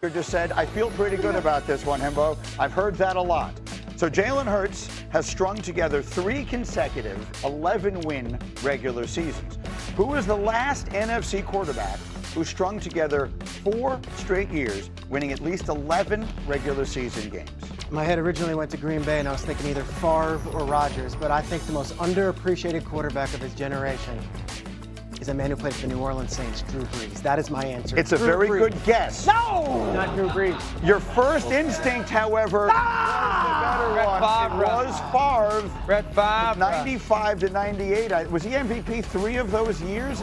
Just said, I feel pretty good about this one, Himbo. I've heard that a lot. So Jalen Hurts has strung together 3 consecutive 11-win regular seasons. Who is the last NFC quarterback who strung together 4 straight years, winning at least 11 regular season games? My head originally went to Green Bay, and I was thinking either Favre or Rodgers, but I think the most underappreciated quarterback of his generation is a man who played for the New Orleans Saints, Drew Brees. That is my answer. It's a very good guess. No! Not Drew Brees. Your first instinct, however, was the better one. It was Favre. Brett Favre. 95 to 98. Was he MVP 3 of those years?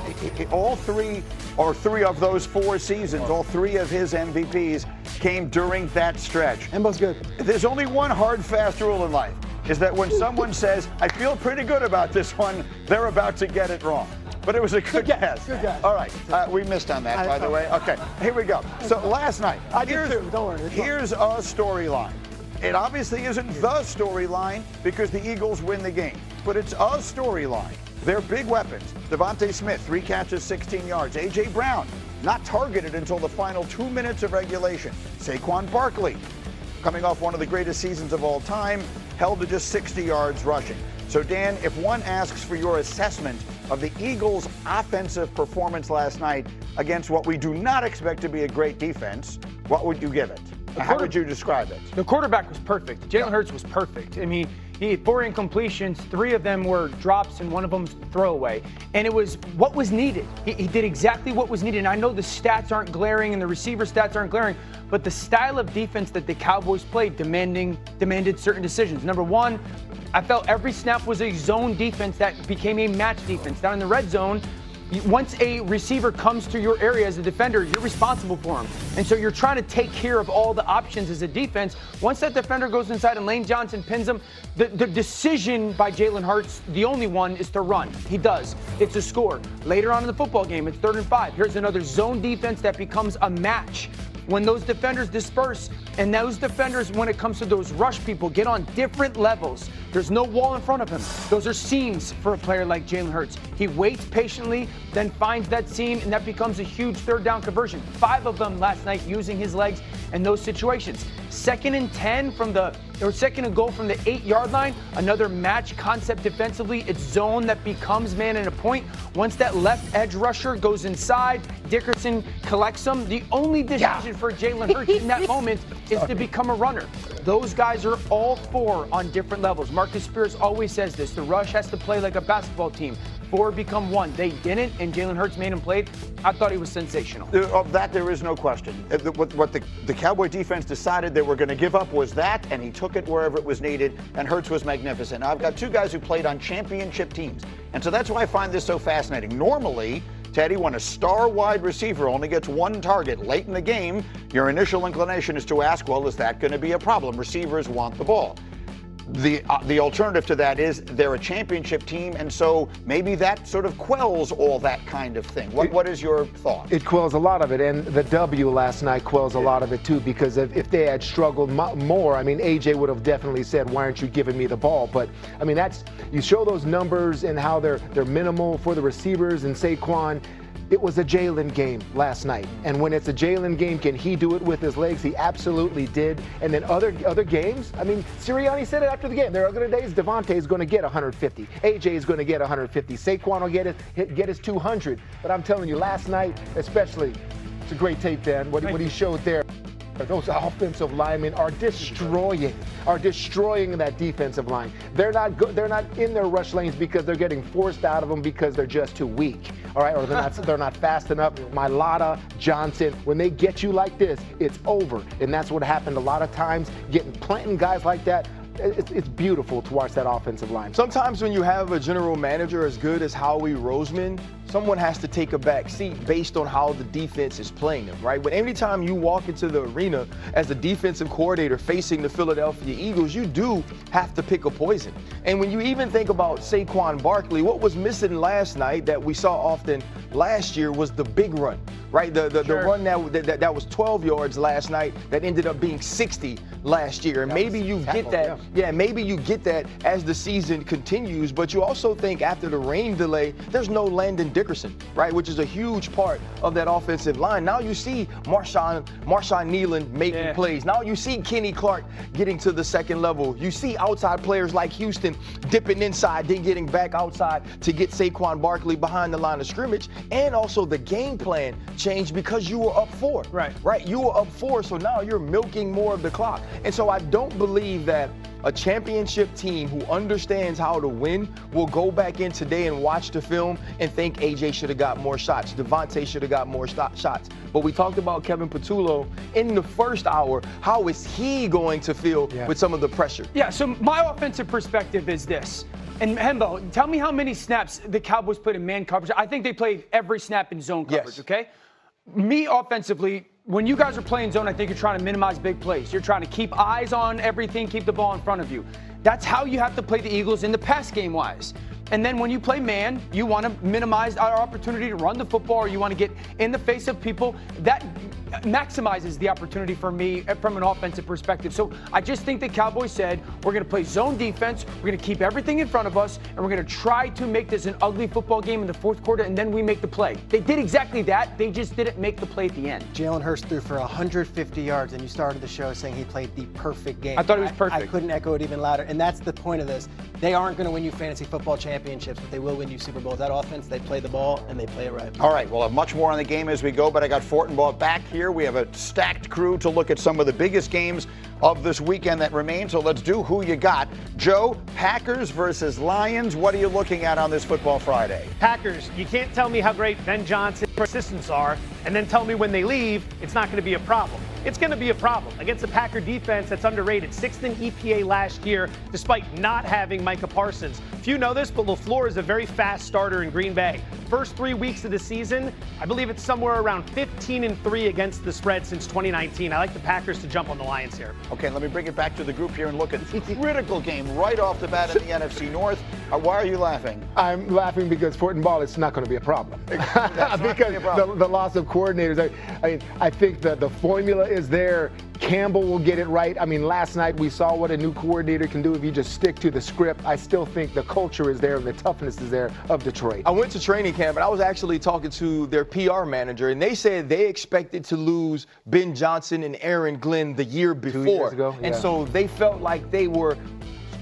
All 3, or 3 of those 4 seasons, all 3 of his MVPs came during that stretch. Embo's good. There's only one hard, fast rule in life, is that when someone says, I feel pretty good about this one, they're about to get it wrong. But it was a good guess. Good guess. All right. We missed on that, by the way. Okay, here we go. So last night, I did too. Don't worry. Here's a storyline. It obviously isn't the storyline because the Eagles win the game, but it's a storyline. Their big weapons, Devontae Smith, 3 catches, 16 yards. A.J. Brown, not targeted until the final 2 minutes of regulation. Saquon Barkley, coming off one of the greatest seasons of all time, held to just 60 yards rushing. So, Dan, if one asks for your assessment of the Eagles' offensive performance last night against what we do not expect to be a great defense, what would you give it? How would you describe it? The quarterback was perfect. Jalen Hurts was perfect. I mean, he had 4 incompletions, 3 of them were drops, and 1 of them was throwaway. And it was what was needed. He did exactly what was needed. And I know the stats aren't glaring and the receiver stats aren't glaring, but the style of defense that the Cowboys played demanded certain decisions. Number 1, I felt every snap was a zone defense that became a match defense. Down in the red zone, once a receiver comes to your area as a defender, you're responsible for him. And so you're trying to take care of all the options as a defense. Once that defender goes inside and Lane Johnson pins him, the decision by Jalen Hurts, the only one, is to run. He does. It's a score. Later on in the football game, it's 3rd and 5. Here's another zone defense that becomes a match. When those defenders disperse, and those defenders, when it comes to those rush people, get on different levels. There's no wall in front of him. Those are seams for a player like Jalen Hurts. He waits patiently, then finds that seam, and that becomes a huge 3rd down conversion. 5 of them last night using his legs in those situations. 2nd and 10 or 2nd and goal from the 8-yard line. Another match concept defensively. It's zone that becomes man in a point. Once that left edge rusher goes inside, Dickerson collects him. The only decision for Jalen Hurts in that moment is to become a runner. Those guys are all 4 on different levels. Marcus Spears always says this. The rush has to play like a basketball team. 4 become 1. They didn't, and Jalen Hurts made him play. I thought he was sensational. Of that, there is no question. What the Cowboy defense decided they were going to give up was that, and he took it wherever it was needed, and Hurts was magnificent. Now, I've got 2 guys who played on championship teams, and so that's why I find this so fascinating. Normally, Teddy, when a star wide receiver only gets 1 target late in the game, your initial inclination is to ask, well, is that going to be a problem? Receivers want the ball. The alternative to that is they're a championship team, and so maybe that sort of quells all that kind of thing. What is your thought? It quells a lot of it, and the W last night quells a lot of it too, because if they had struggled more, I mean, AJ would have definitely said, why aren't you giving me the ball? But I mean, you show those numbers and how they're minimal for the receivers and Saquon. It was a Jalen game last night. And when it's a Jalen game, can he do it with his legs? He absolutely did. And then other games, I mean, Sirianni said it after the game. There are other days Devontae is going to get 150. AJ is going to get 150. Saquon will get his 200. But I'm telling you, last night, especially, it's a great tape, Dan, what he showed there. Those offensive linemen are destroying that defensive line. They're not in their rush lanes because they're getting forced out of them because they're just too weak. All right, or they're not fast enough. Mailata, Johnson, when they get you like this, it's over. And that's what happened a lot of times, planting guys like that. It's beautiful to watch that offensive line. Sometimes when you have a general manager as good as Howie Roseman, someone has to take a back seat based on how the defense is playing them, right? But anytime you walk into the arena as a defensive coordinator facing the Philadelphia Eagles, you do have to pick a poison. And when you even think about Saquon Barkley, what was missing last night that we saw often last year was the big run, right? The run that was 12 yards last night that ended up being 60 last year. And maybe you get that. Yeah, maybe you get that as the season continues, but you also think after the rain delay, there's no Landon Dickerson, right, which is a huge part of that offensive line. Now you see Marshawn Nealon making plays. Now you see Kenny Clark getting to the second level. You see outside players like Houston dipping inside, then getting back outside to get Saquon Barkley behind the line of scrimmage. And also the game plan changed because you were up 4. Right. You were up 4, so now you're milking more of the clock. And so I don't believe that a championship team who understands how to win will go back in today and watch the film and think AJ should have got more shots, Devontae should have got more shots. But we talked about Kevin Patullo in the first hour. How is he going to feel with some of the pressure? Yeah, so my offensive perspective is this. And Hembo, tell me how many snaps the Cowboys played in man coverage. I think they played every snap in zone coverage, okay? Me offensively, when you guys are playing zone, I think you're trying to minimize big plays. You're trying to keep eyes on everything, keep the ball in front of you. That's how you have to play the Eagles in the pass game-wise. And then when you play man, you want to minimize our opportunity to run the football, or you want to get in the face of people. That maximizes the opportunity for me from an offensive perspective. So I just think the Cowboys said, we're going to play zone defense, we're going to keep everything in front of us, and we're going to try to make this an ugly football game in the fourth quarter, and then we make the play. They did exactly that. They just didn't make the play at the end. Jalen Hurts threw for 150 yards, and you started the show saying he played the perfect game. I thought it was perfect. I couldn't echo it even louder, and that's the point of this. They aren't going to win you fantasy football championships, but they will win you Super Bowls. That offense, they play the ball, and they play it right. All right, we'll have much more on the game as we go, but I got Fortenbaugh back here. We have a stacked crew to look at some of the biggest games of this weekend that remain, so let's do Who You Got. Joe, Packers versus Lions. What are you looking at on this Football Friday? Packers, you can't tell me how great Ben Johnson's assistants are and then tell me when they leave it's not going to be a problem. It's going to be a problem against a Packer defense that's underrated, 6th in EPA last year, despite not having Micah Parsons. Few know this, but LaFleur is a very fast starter in Green Bay. First 3 weeks of the season, I believe it's somewhere around 15-3 against the spread since 2019. I like the Packers to jump on the Lions here. Okay, let me bring it back to the group here and look at the critical game right off the bat in the NFC North. Why are you laughing? I'm laughing because Fortenbaugh, it's not going to be a problem. Because the loss of coordinators. I think that the formula is there. Campbell will get it right. I mean, last night we saw what a new coordinator can do if you just stick to the script. I still think the culture is there and the toughness is there of Detroit. I went to training camp, and I was actually talking to their PR manager, and they said they expected to lose Ben Johnson and Aaron Glenn the year before. 2 years ago, and so they felt like they were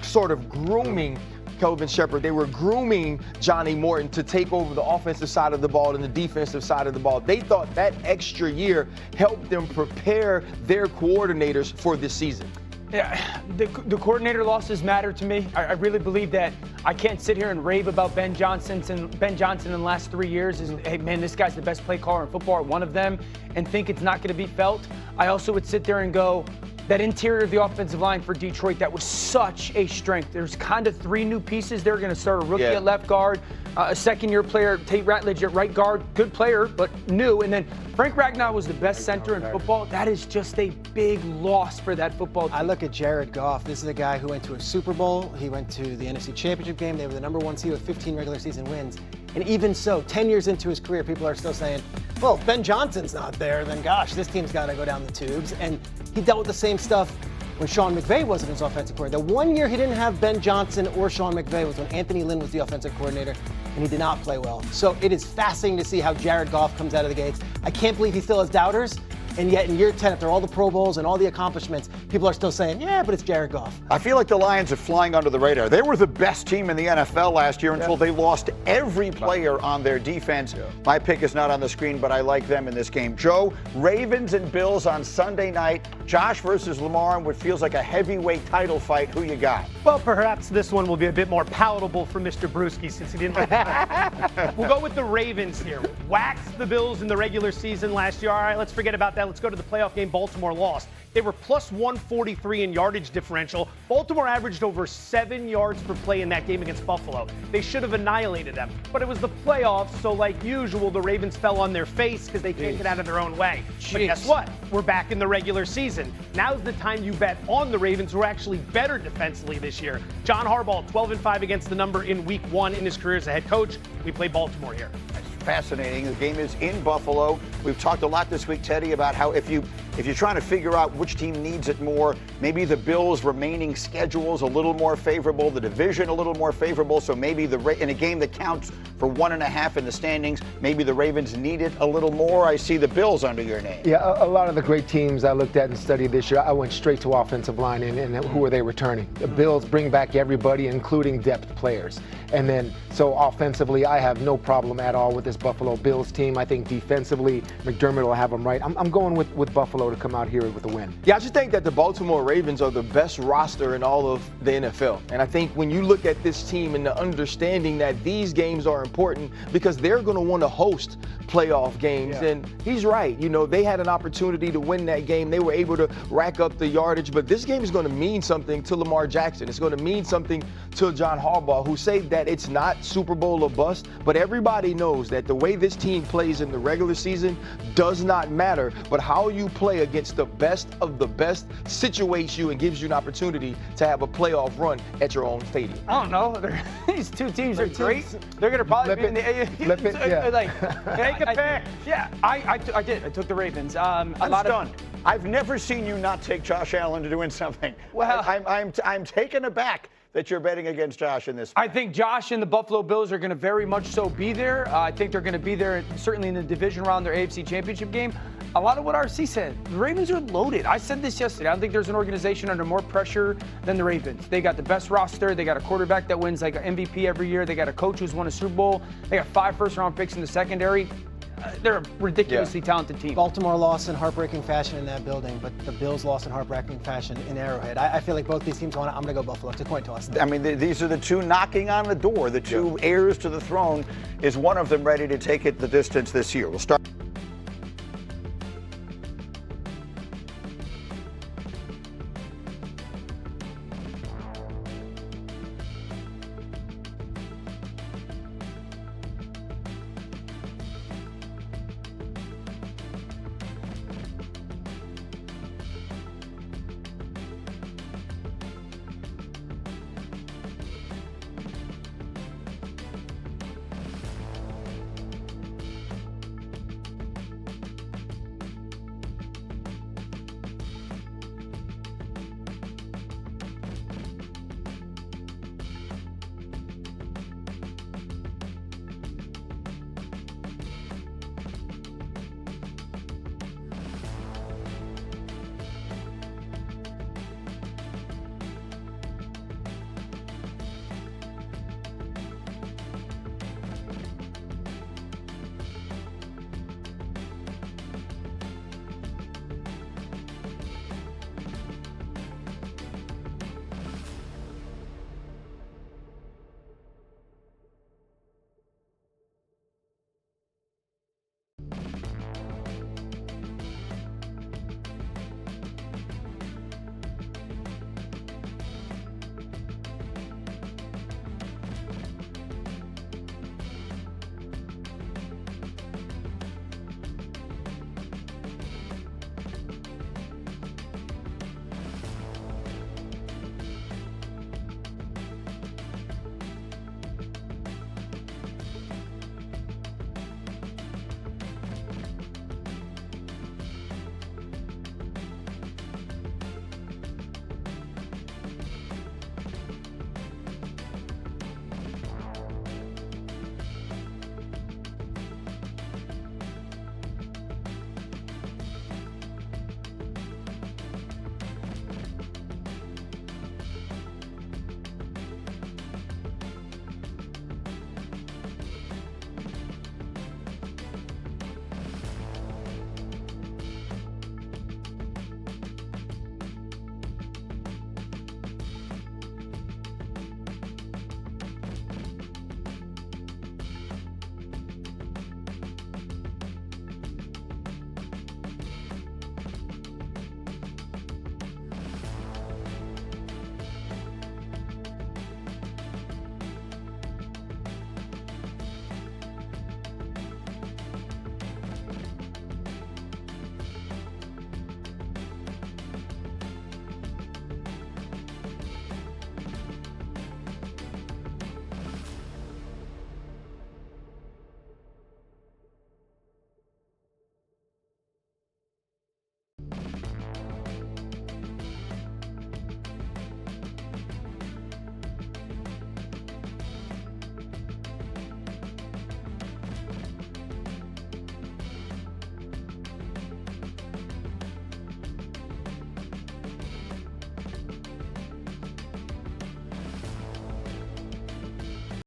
sort of grooming Kelvin Shepard. They were grooming Johnny Morton to take over the offensive side of the ball and the defensive side of the ball. They thought that extra year helped them prepare their coordinators for this season. Yeah, the coordinator losses matter to me. I really believe that. I can't sit here and rave about Ben Johnson in the last 3 years. Hey, man, this guy's the best play caller in football, or one of them, and think it's not going to be felt. I also would sit there and go, that interior of the offensive line for Detroit, that was such a strength. There's kind of 3 new pieces. They're going to start a rookie at left guard, a second-year player, Tate Ratledge at right guard, good player, but new. And then Frank Ragnow was the best center in football. That is just a big loss for that football team. I look at Jared Goff. This is a guy who went to a Super Bowl. He went to the NFC Championship game. They were the #1 seed with 15 regular season wins. And even so, 10 years into his career, people are still saying, well, if Ben Johnson's not there, then gosh, this team's got to go down the tubes. And he dealt with the same stuff when Sean McVay wasn't his offensive coordinator. The 1 year he didn't have Ben Johnson or Sean McVay was when Anthony Lynn was the offensive coordinator, and he did not play well. So it is fascinating to see how Jared Goff comes out of the gates. I can't believe he still has doubters. And yet in year 10, after all the Pro Bowls and all the accomplishments, people are still saying, yeah, but it's Jared Goff. I feel like the Lions are flying under the radar. They were the best team in the NFL last year until they lost every player on their defense. My pick is not on the screen, but I like them in this game. Joe, Ravens and Bills on Sunday night. Josh versus Lamar in what feels like a heavyweight title fight. Who you got? Well, perhaps this one will be a bit more palatable for Mr. Brewski since he didn't like We'll go with the Ravens here. Waxed the Bills in the regular season last year. All right, let's forget about that. Let's go to the playoff game. Baltimore lost. They were plus 143 in yardage differential. Baltimore averaged over 7 yards per play in that game against Buffalo. They should have annihilated them. But it was the playoffs, so like usual, the Ravens fell on their face because they can't get out of their own way. But guess what? We're back in the regular season. Now's the time you bet on the Ravens, who are actually better defensively this year. John Harbaugh, 12-5 against the number in week 1 in his career as a head coach. We play Baltimore here. Fascinating. The game is in Buffalo. We've talked a lot this week, Teddy, about how if you if you're trying to figure out which team needs it more, maybe the Bills' remaining schedule is a little more favorable, the division a little more favorable, so maybe in a game that counts for 1.5 in the standings, maybe the Ravens need it a little more. I see the Bills under your name. Yeah, a lot of the great teams I looked at and studied this year, I went straight to offensive line and who are they returning? The Bills bring back everybody, including depth players. And then, so offensively, I have no problem at all with this Buffalo Bills team. I think defensively, McDermott will have them right. I'm going with Buffalo to come out here with a win. Yeah, I just think that the Baltimore Ravens are the best roster in all of the NFL. And I think when you look at this team and the understanding that these games are important because they're going to want to host playoff games. Yeah. And he's right. You know, they had an opportunity to win that game. They were able to rack up the yardage. But this game is going to mean something to Lamar Jackson. It's going to mean something to John Harbaugh, who say that it's not Super Bowl or bust. But everybody knows that the way this team plays in the regular season does not matter. But how you play against the best of the best situates you and gives you an opportunity to have a playoff run at your own stadium. I don't know. These two teams are great. They're going to probably be in the yeah. like, Take a pick. Yeah, I did. I took the Ravens. I'm stunned. I've never seen you not take Josh Allen to doing something. Well, I'm taken aback that you're betting against Josh in this. I think Josh and the Buffalo Bills are going to very much so be there. I think they're going to be there certainly in the division round, their AFC Championship game. A lot of what RC said, the Ravens are loaded. I said this yesterday. I don't think there's an organization under more pressure than the Ravens. They got the best roster. They got a quarterback that wins like an MVP every year. They got a coach who's won a Super Bowl. They got 5 first-round picks in the secondary. They're a ridiculously talented team. Baltimore lost in heartbreaking fashion in that building, but the Bills lost in heartbreaking fashion in Arrowhead. I feel like both these teams want it. I'm going to go Buffalo. It's a coin toss. I mean, these are the two knocking on the door. The two heirs to the throne. Is one of them ready to take it the distance this year? We'll start.